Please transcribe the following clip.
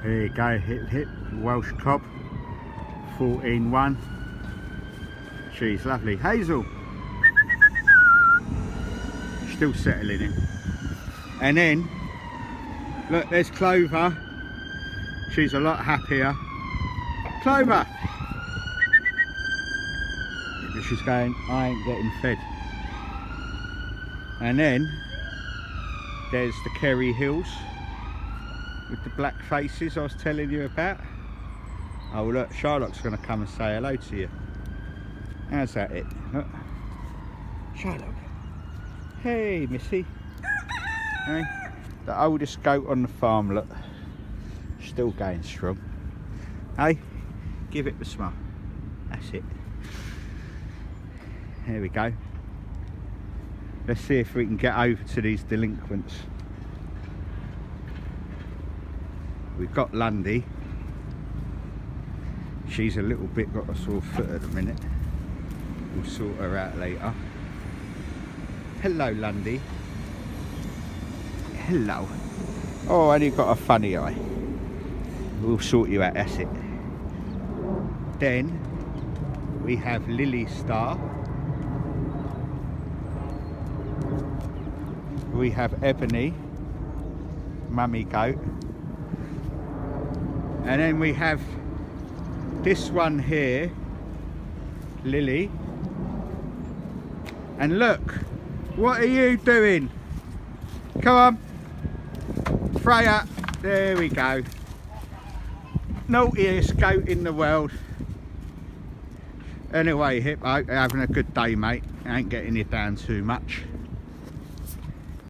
There you go, hip hip, Welsh cob, 14-1. She's lovely. Hazel, still settling in. And then, look, there's Clover. She's a lot happier. Clover! She's going, I ain't getting fed. And then, there's the Kerry Hills with the black faces I was telling you about. Oh look, Charlotte's going to come and say hello to you. How's that it? Look. Charlotte. Hey, Missy. Hey, the oldest goat on the farm, look. Still going strong. Hey, give it the smile. That's it. There we go. Let's see if we can get over to these delinquents. We've got Lundy. She's a little bit got a sore foot at the minute. We'll sort her out later. Hello, Lundy. Hello. Oh, and you've got a funny eye. We'll sort you out, that's it. Then we have Lily Star. We have Ebony, mummy goat. And then we have this one here, Lily. And look, what are you doing? Come on, Freya. There we go. Naughtiest goat in the world. Anyway, Hippo, having a good day, mate. I ain't getting you down too much.